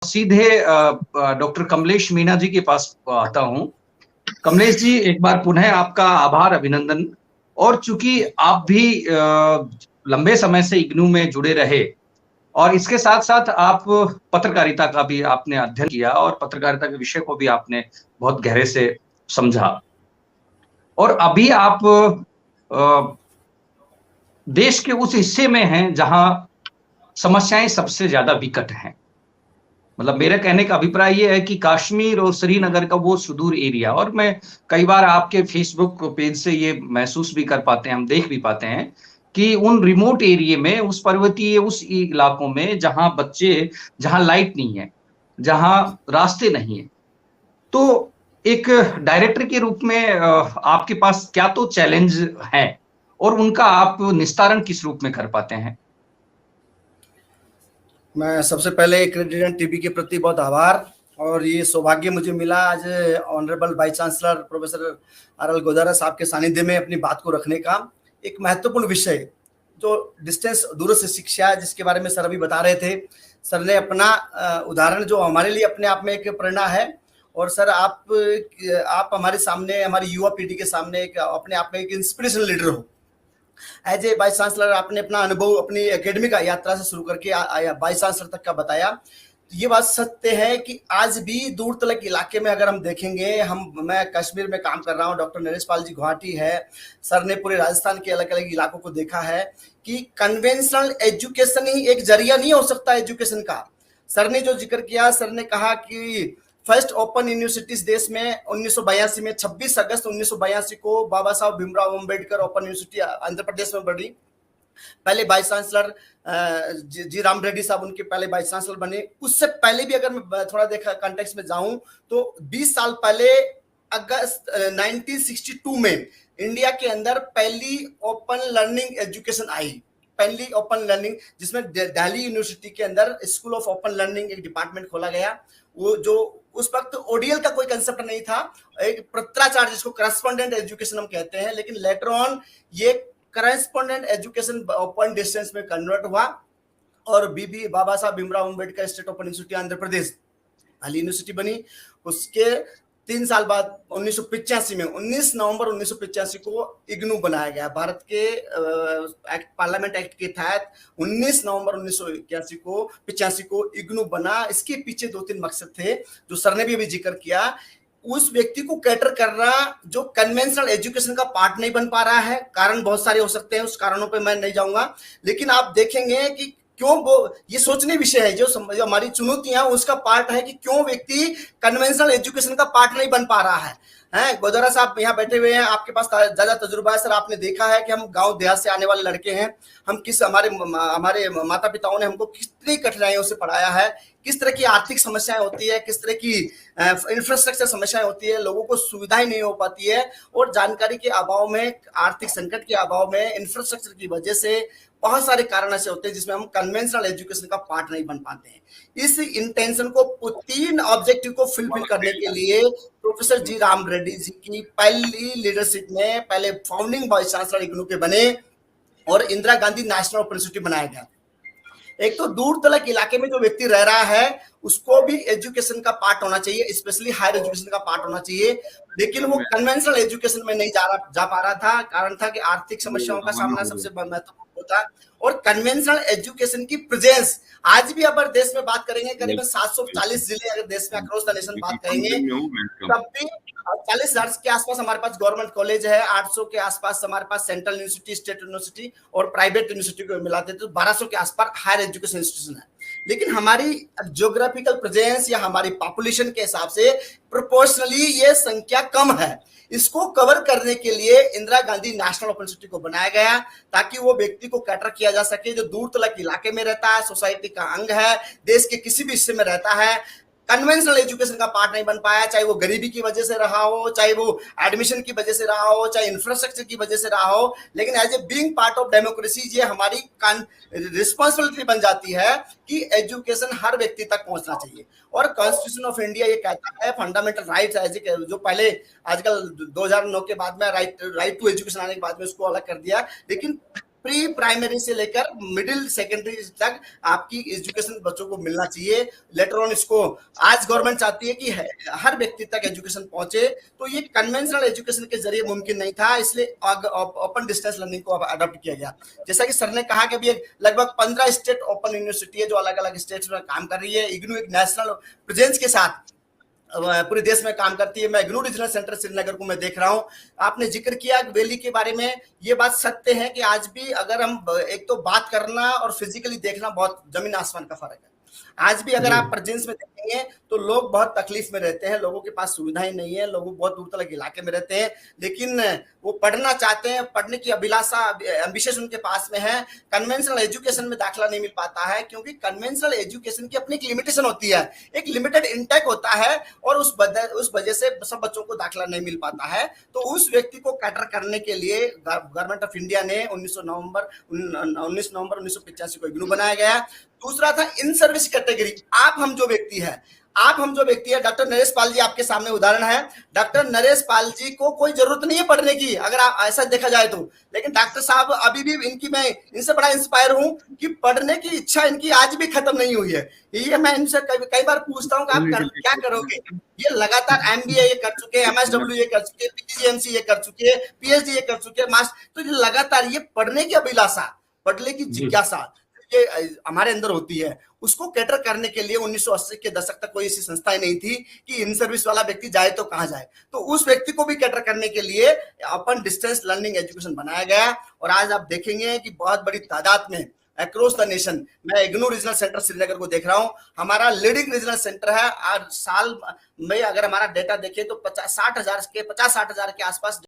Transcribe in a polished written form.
सीधे डॉक्टर कमलेश मीणा जी के पास आता हूँ। कमलेश जी, एक बार पुनः आपका आभार, अभिनंदन। और चूंकि आप भी लंबे समय से इग्नू में जुड़े रहे और इसके साथ-साथ आप पत्रकारिता का भी आपने अध्ययन किया और पत्रकारिता के विषय को भी आपने बहुत गहरे से समझा। और अभी आप अ, देश के उस हिस्से में हैं जहाँ समस्याएँ सबसे ज़्यादा विकट हैं। मतलब मेरे कहने का अभिप्राय ये है कि कश्मीर और श्रीनगर का वो सुदूर एरिया, और मैं कई बार आपके फेसबुक पेज से ये महसूस भी कर पाते हैं, हम देख भी पाते हैं कि उन रिमोट एरिया में, उस पर्वतीय उस इलाकों में जहाँ बच्चे, जहाँ लाइट नहीं है, जहाँ रास्ते नहीं है, तो एक डायरेक्टर के रूप में आपके पास क्या तो चैलेंज है और उनका आप निस्तारण किस रूप में कर पाते हैं? मैं सबसे पहले क्रेडिट टीवी के प्रति बहुत आभार, और ये सौभाग्य मुझे मिला आज honourable vice chancellor professor R L Godara साहब के सानिध्य में अपनी बात को रखने का। एक महत्वपूर्ण विषय जो डिस्टेंस, दूरस्थ शिक्षा, जिसके बारे में सर अभी बता रहे थे। सर ने अपना उदाहरण जो हमारे लिए अपने आप में एक प्रेरणा है, और सर आप हमारे सामने, हमारी युवा पीढ़ी के सामने एक अपने आप में एक इंस्पिरेशनल लीडर हो। एज ए वाइस चांसलर आपने अपना अनुभव अपनी एकेडमिक यात्रा से शुरू करके वाइस चांसलर तक का बताया। ये बात सत्य है कि आज भी दूर तलक इलाके में अगर हम देखेंगे, मैं कश्मीर में काम कर रहा हूँ, डॉक्टर नरेश पाल जी गुवाहाटी है, सर ने पूरे राजस्थान के अलग अलग इलाकों को देखा है कि कन्वेंशनल एजुकेशन ही एक जरिया नहीं हो सकता एजुकेशन का। सर ने जो जिक्र किया, सर ने कहा कि फर्स्ट ओपन यूनिवर्सिटीज देश में 1982 में 26 अगस्त 1982 को बाबा साहब भीमराव अंबेडकर ओपन यूनिवर्सिटी आंध्र प्रदेश में बनी। पहले वाइस चांसलर जी राम रेड्डी साहब उनके पहले वाइस चांसलर बने। उससे पहले भी अगर मैं थोड़ा देखा कॉन्टेक्स्ट में जाऊं तो 20 साल पहले अगस्त 1962 में इंडिया के अंदर पहली ओपन लर्निंग एजुकेशन आई, पहली ओपन लर्निंग, जिसमें दिल्ली यूनिवर्सिटी के अंदर स्कूल ऑफ ओपन लर्निंग एक डिपार्टमेंट खोला गया। वो जो उस वक्त ओडीएल का कोई कंसेप्ट नहीं था, एक पत्राचार जिसको करस्पॉन्डेंट एजुकेशन हम कहते हैं, लेकिन लेटर ऑन ये करस्पॉन्डेंट एजुकेशन ओपन डिस्टेंस में कन्वर्ट हुआ और बीबी Baba Saheb Bhimrao Ambedkar state open university Andhra Pradesh हाल यूनिवर्सिटी बनी। उसके 3 साल बाद 1985 में 19 नवंबर 1985 को इग्नू बनाया गया। भारत के पार्लियामेंट एक्ट के तहत 19 नवंबर 1985 को इग्नू बना। इसके पीछे 2-3 मकसद थे जो सर ने भी अभी जिक्र किया। उस व्यक्ति को कैटर करना जो कन्वेंशनल एजुकेशन का पार्ट नहीं बन पा रहा है। कारण बहुत सारे हो सकते हैं, उस कारणों पे मैं नहीं जाऊंगा, लेकिन आप देखेंगे कि क्यों वो, ये सोचने विषय है, जो हमारी चुनौतियां उसका पार्ट है कि क्यों व्यक्ति कन्वेंशनल एजुकेशन का पार्ट नहीं बन पा रहा है। गोदारा साहब यहाँ बैठे हुए हैं, आपके पास ज्यादा तजुर्बा है सर। आपने देखा है कि हम गांव देहात से आने वाले लड़के हैं, हम हमारे माता पिताओं ने हमको कितनी कठिनाइयों से पढ़ाया है, किस तरह की आर्थिक समस्याएं होती है, किस तरह की इंफ्रास्ट्रक्चर समस्याएं होती है, लोगों को सुविधाएं नहीं हो पाती है, और जानकारी के अभाव में, आर्थिक संकट के अभाव में, इंफ्रास्ट्रक्चर की वजह से बहुत सारे कारण ऐसे होते हैं जिसमें हम कन्वेंशनल एजुकेशन का पार्ट नहीं बन पाते हैं। इस इंटेंशन को, 3 ऑब्जेक्टिव को फुलफिल करने के लिए प्रोफेसर जी राम रेड्डी जी की पहली लीडरशिप में पहले फाउंडिंग वाइस चांसलर इग्नू के बने और Indira Gandhi national open university बनाया गया। एक तो दूर तलक इलाके में जो व्यक्ति रह रहा है उसको भी एजुकेशन का पार्ट होना चाहिए, स्पेशली हायर एजुकेशन का पार्ट होना चाहिए, लेकिन वो कन्वेंशनल एजुकेशन में नहीं जा पा रहा था। कारण था कि आर्थिक समस्याओं का सामना सबसे महत्वपूर्ण होता, और कन्वेंशनल एजुकेशन की प्रेजेंस आज भी अगर देश में बात करेंगे, करीबन 740 जिले अगर देश में अक्रॉस द नेशन बात करेंगे, तब भी 40,000 के आसपास हमारे पास गवर्नमेंट कॉलेज है, 800 के आसपास हमारे पास सेंट्रल यूनिवर्सिटी, स्टेट यूनिवर्सिटी और प्राइवेट यूनिवर्सिटी को मिलाते तो 1200 के आसपास हायर एजुकेशन इंस्टीट्यूशन है। लेकिन हमारी ज्योग्राफिकल प्रेजेंस या हमारी पॉपुलेशन के हिसाब से प्रोपोर्शनली ये संख्या कम है। इसको कवर करने के लिए Indira Gandhi national open university को बनाया गया ताकि वो व्यक्ति को कैटर किया जा सके जो दूर तलक इलाके में रहता है, सोसाइटी का अंग है, देश के किसी भी हिस्से में रहता है, कन्वेंशनल एजुकेशन का पार्ट नहीं बन पाया, चाहे वो गरीबी की वजह से रहा हो, चाहे वो एडमिशन की वजह से रहा हो, चाहे इंफ्रास्ट्रक्चर की वजह से रहा हो। लेकिन as a being part of democracy ये हमारी रिस्पॉन्सिबिलिटी बन जाती है कि एजुकेशन हर व्यक्ति तक पहुंचना चाहिए। और कॉन्स्टिट्यूशन ऑफ इंडिया ये कहता है फंडामेंटल राइट्स, एज जो पहले आजकल 2009 के बाद में राइट टू एजुकेशन आने के बाद में उसको अलग कर दिया, लेकिन प्री प्राइमरी से लेकर मिडिल सेकेंडरी तक आपकी एजुकेशन बच्चों को मिलना चाहिए। लेटर ऑन इसको आज गवर्नमेंट चाहती है कि हर व्यक्ति तक एजुकेशन पहुंचे, तो ये कन्वेंशनल एजुकेशन के जरिए मुमकिन नहीं था, इसलिए ओपन डिस्टेंस लर्निंग को अडॉप्ट किया गया। जैसा कि सर ने कहा कि अभी लगभग 15 स्टेट ओपन यूनिवर्सिटी है जो अलग अलग स्टेट्स में काम कर रही है। इग्नू एक नेशनल प्रेजेंस के साथ पूरे देश में काम करती है। मैं इग्नू रीजनल सेंटर श्रीनगर को मैं देख रहा हूं। आपने जिक्र किया वैली के बारे में, ये बात सत्य है कि आज भी अगर हम एक तो बात करना और फिजिकली देखना बहुत जमीन आसमान का फर्क है। आज भी अगर आप प्रेजेंस में देखेंगे तो लोग बहुत तकलीफ में रहते हैं, लोगों के पास सुविधाएं नहीं है, लोग बहुत दूर तक इलाके में रहते हैं, लेकिन वो पढ़ना चाहते हैं, पढ़ने की अभिलाषा एम्बिशन उनके पास में है। कन्वेंशनल एजुकेशन में दाखिला नहीं मिल पाता है क्योंकि कन्वेंशनल एजुकेशन की अपनी एक लिमिटेशन होती है, एक लिमिटेड इंटेक होता है और उस वजह से सब बच्चों को दाखिला नहीं मिल पाता है। तो उस व्यक्ति को कैटर करने के लिए गवर्नमेंट ऑफ इंडिया ने 19 नवंबर 1985 को इग्नू बनाया गया। दूसरा था इन सर्विस कैटेगरी। आप हम जो व्यक्ति है, डॉक्टर नरेश पाल जी आपके सामने उदाहरण है। डॉक्टर नरेश पाल जी को कोई जरूरत नहीं है पढ़ने की, अगर आप ऐसा देखा जाए तो, लेकिन डॉक्टर साहब अभी भी मैं इनसे बड़ा इंस्पायर हूं कि पढ़ने की इच्छा इनकी आज भी खत्म नहीं हुई है। ये मैं इनसे कई बार पूछता हूं कि आप क्या करोगे। ये लगातार MBA ये कर चुके, MSW ये कर चुके, PGMC ये कर चुके, PhD ये कर चुके, मास्टर, तो लगातार ये पढ़ने की अभिलाषा, पढ़ने की जिज्ञासा ये हमारे अंदर होती है, उसको कैटर करने के लिए 1980 के दशक तक कोई ऐसी संस्थाएं नहीं थी कि इन सर्विस वाला व्यक्ति जाए तो कहां जाए। तो उस व्यक्ति को भी कैटर करने के लिए ओपन डिस्टेंस लर्निंग एजुकेशन बनाया गया। और आज आप देखेंगे कि बहुत बड़ी तादाद में अक्रॉस द नेशन, मैं इग्नू रीजनल सेंटर श्रीनगर को देख रहा हूं, हमारा लीडिंग रीजनल सेंटर है। आज साल में अगर हमारा डेटा देखें तो 50-60 हजार के आसपास